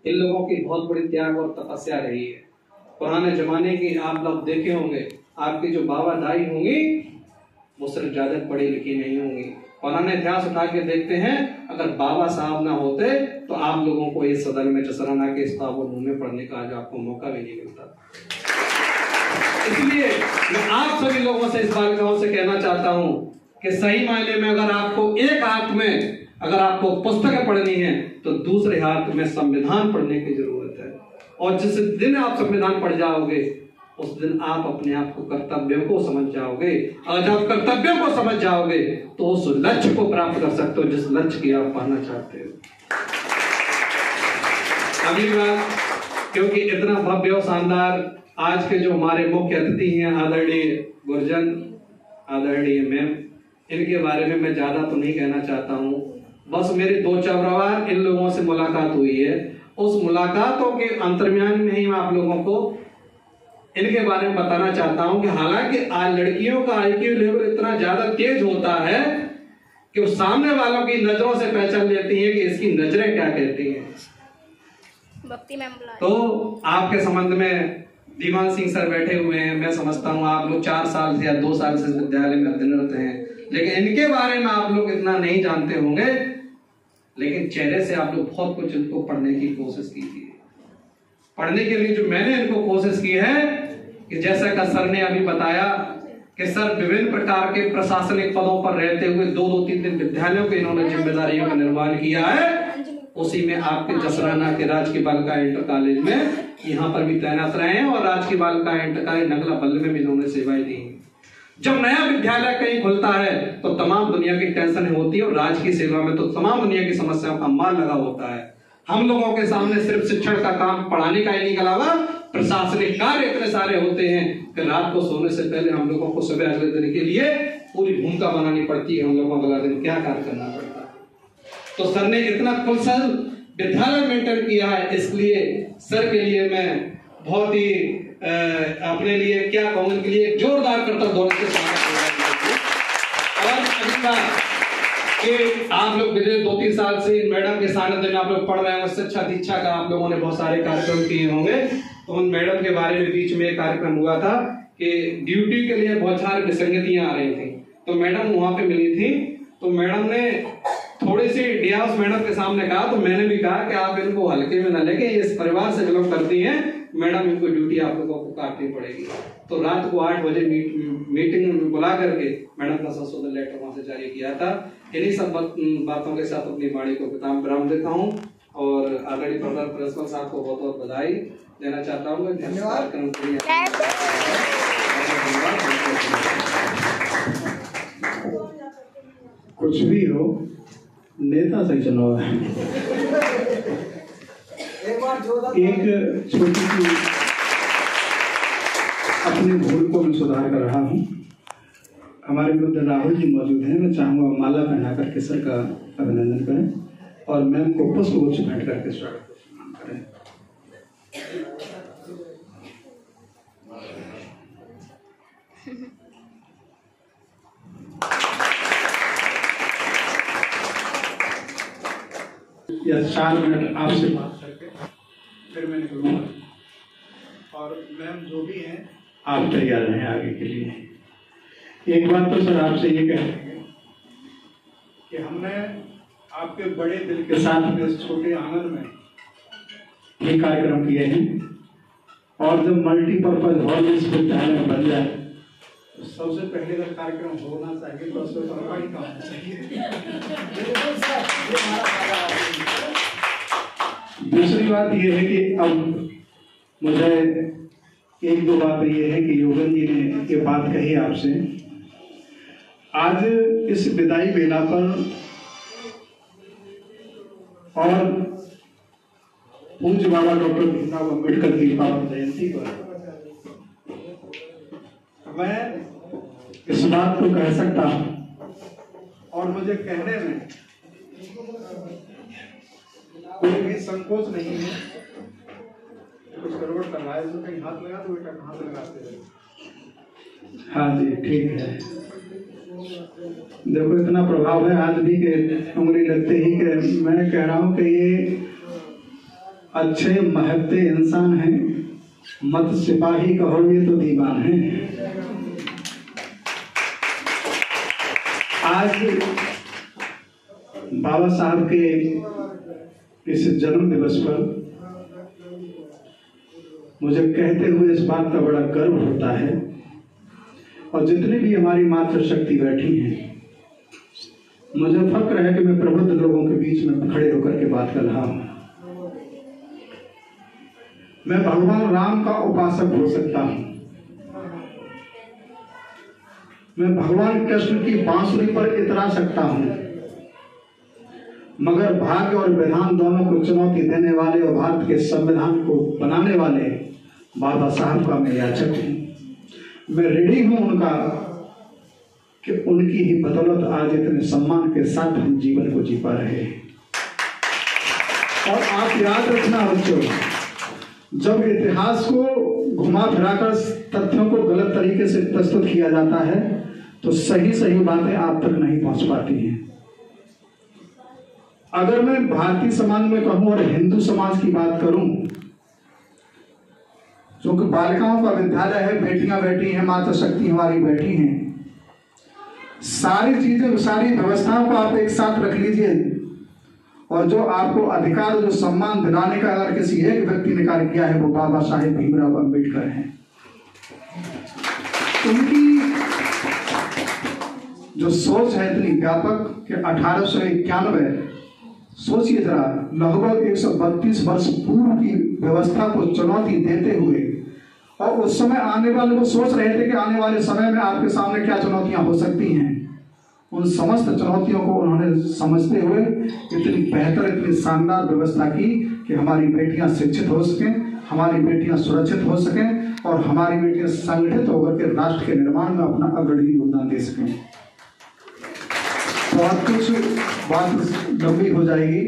इन लोगों की बहुत बड़ी त्याग और तपस्या रही है। पुराने जमाने की आप लोग देखे होंगे, आपकी जो बाबा दाई होंगी वो सिर्फ ज्यादा पढ़ी लिखी नहीं होंगी। पुराने इतिहास उठा के देखते हैं, अगर बाबा साहब ना होते तो आप लोगों को इस सदन में जसराना के इस मुंह में पढ़ने का आज आपको मौका भी नहीं मिलता। इसलिए मैं आप सभी लोगों से इस बालिकाओं से कहना चाहता हूं कि सही मायने में अगर आपको एक हाथ में अगर आपको पुस्तकें पढ़नी है तो दूसरे हाथ में संविधान पढ़ने की जरूरत है। और जिस दिन आप संविधान पढ़ जाओगे उस दिन आप अपने आप को कर्तव्यों को समझ जाओगे, और जब कर्तव्यों को समझ जाओगे तो उस लक्ष्य को प्राप्त कर सकते हो जिस लक्ष्य की आप पाना चाहते हो। अगली बात, क्योंकि इतना भव्य और शानदार आज के जो हमारे मुख्य अतिथि हैं आदरणीय गुरजन, आदरणीय मैम, इनके बारे में मैं ज्यादा तो नहीं कहना चाहता हूं। बस मेरी 2-4 बार इन लोगों से मुलाकात हुई है। उस मुलाकातों के अंतर्म्यान में ही मैं आप लोगों को इनके बारे में बताना चाहता हूं कि हालांकि आज लड़कियों का आईक्यू लेवल इतना ज्यादा तेज होता है कि वो सामने वालों की नजरों से पहचान लेती हैं कि इसकी नजरें क्या कहती हैं। तो आपके संबंध में दीवान सिंह सर बैठे हुए हैं, मैं समझता हूं आप लोग 4 साल से या 2 साल से विद्यालय में अध्ययनरत हैं, लेकिन इनके बारे में आप लोग इतना नहीं जानते होंगे, लेकिन चेहरे से आप लोग बहुत कुछ इनको पढ़ने की कोशिश की थी। पढ़ने के लिए जो मैंने इनको कोशिश की है कि जैसा कि सर ने अभी बताया कि सर विभिन्न प्रकार के प्रशासनिक पदों पर रहते हुए 2-3 विद्यालयों के इन्होंने जिम्मेदारियों का निर्वहन किया है। उसी में आपके जसराना के राजकीय बालिका इंटर कॉलेज में यहाँ पर भी तैनात रहे हैं और राजकीय बालिका इंटर कॉलेज नगला बल्ले में भी इन्होंने सेवाएं दी हैं। जब नया विद्यालय कहीं खुलता है तो तमाम दुनिया की टेंशन होती है और राज की सेवा में तो तमाम दुनिया की समस्याओं का मार लगा होता है। हम लोगों के सामने सिर्फ शिक्षण का काम, पढ़ाने का ही नहीं के अलावा प्रशासनिक कार्य इतने सारे होते हैं कि रात को सोने से पहले हम लोगों को सुबह अगले दिन के लिए पूरी भूमिका बनानी पड़ती है, हम लोगों को अगला दिन क्या कार्य करना पड़ता है। तो सर ने इतना कुशल विद्यालय मेंटेन किया है, इसलिए सर के लिए मैं बहुत ही अपने लिए क्या कहूँ, इनके लिए जोरदार करता दौड़ के साथ। और अगली बात कि आप लोग पिछले 2-3 साल से मैडम के सानिध्य में आप लोग पढ़ रहे हैं, उससे अच्छा दीक्षा का आप लोगों ने बहुत सारे कार्यक्रम किए होंगे। तो उन मैडम के बारे में बीच में एक कार्यक्रम हुआ था कि ड्यूटी के लिए बहुत सारी विसंगतियां आ रही थी, तो मैडम वहां पे मिली थी। तो मैडम ने थोड़ी सी डियास मैडम के सामने कहा, तो मैंने भी कहा कि आप इनको हल्के में न लेके, ये इस परिवार से बिलोंग करती हैं, मैडम इनको ड्यूटी आप लोगों को काटनी पड़ेगी। तो रात को 8 बजे मीटिंग में बुला करके मैडम का संशोधन लेटर वहां से जारी किया था। इन्हीं सब बातों के साथ अपनी वाणी को विराम देता हूँ और आदरणीय प्रिंसिपल साहब को बहुत बहुत बधाई देना चाहता हूँ। धन्यवाद। कुछ भी हो, नेता सही चुनाव है। एक छोटी सी अपनी भूल को मैं सुधार कर रहा हूँ। हमारे विरुद्ध राहुल जी मौजूद हैं, मैं चाहूँगा माला पहना करके सर का अभिनंदन करें और मैम को पुष्प गुच्छ भेंट करके स्वागत करें। या 4 मिनट आपसे बात करके फिर मैं निकलूंगा और मैम जो भी हैं आप तैयार रहें आगे के लिए। एक बात तो सर आपसे ये कह देंगे कि हमने आपके बड़े दिल के साथ इस छोटे आंगन में ये कार्यक्रम किए हैं और जब मल्टीपर्पज हॉल इस विद्यालय में बन जाए तो सबसे पहले अगर कार्यक्रम होना चाहिए तो उसको सरकारी का होना चाहिए। दूसरी बात ये है कि अब मुझे 1-2 बात ये है कि योगन जी ने ये बात कही आपसे। आज इस विदाई बेला पर और पूज्य बाबा डॉक्टर भीमराव अम्बेडकर की पावन जयंती पर मैं इस बात को कह सकता हूं और मुझे कहने में कोई भी संकोच नहीं है। कुछ गड़बड़ कर रहा है तो कहीं हाथ लगा तो बेटा कहाँ लगाते हैं। हाँ जी ठीक है। देखो इतना प्रभाव है आज भी कि उंगली लगते ही कि मैं कह रहा हूँ कि ये अच्छे महकते इंसान हैं, मत सिपाही कहोगे तो दीवान हैं। आज बाबा साहब के इस जन्म दिवस पर मुझे कहते हुए इस बात का बड़ा गर्व होता है, और जितनी भी हमारी मातृशक्ति बैठी हैं, मुझे फक्र है कि मैं प्रबुद्ध लोगों के बीच में खड़े होकर के बात कर रहा हूं। मैं भगवान राम का उपासक हो सकता हूं, मैं भगवान कृष्ण की बांसुरी पर इतरा सकता हूं, मगर भाग्य और विधान दोनों को चुनौती देने वाले और भारत के संविधान को बनाने वाले बाबा साहब का मैं याचक हूं। मैं ऋणी हूं उनका कि उनकी ही बदौलत आज इतने सम्मान के साथ हम जीवन को जी पा रहे हैं। और आप याद रखना बच्चों, जब इतिहास को घुमा फिराकर तथ्यों को गलत तरीके से प्रस्तुत किया जाता है तो सही सही बातें आप तक नहीं पहुंच पाती हैं। अगर मैं भारतीय समाज में कहूं और हिंदू समाज की बात करूं, क्योंकि बालिकाओं का विद्यालय है, बेटियां बैठी हैं, मातृशक्ति हमारी बैठी हैं, सारी चीजें, सारी व्यवस्थाओं को आप एक साथ रख लीजिए, और जो आपको अधिकार, जो सम्मान दिलाने का अगर किसी एक व्यक्ति ने कार्य किया है वो बाबा साहेब भीमराव अंबेडकर हैं। उनकी जो सोच है इतनी व्यापक कि 1891, सोचिए जरा, लगभग 132 वर्ष पूर्व की व्यवस्था को चुनौती देते हुए, और उस समय आने वाले वो सोच रहे थे कि आने वाले समय में आपके सामने क्या चुनौतियां हो सकती हैं। उन समस्त चुनौतियों को उन्होंने समझते हुए इतनी बेहतर, इतनी शानदार व्यवस्था की कि हमारी बेटियां शिक्षित हो सकें, हमारी बेटियां सुरक्षित हो सकें, और हमारी बेटियां संगठित होकर के राष्ट्र के निर्माण में अपना अग्रणी योगदान दे सकें। बहुत कुछ बात लंबी हो जाएगी,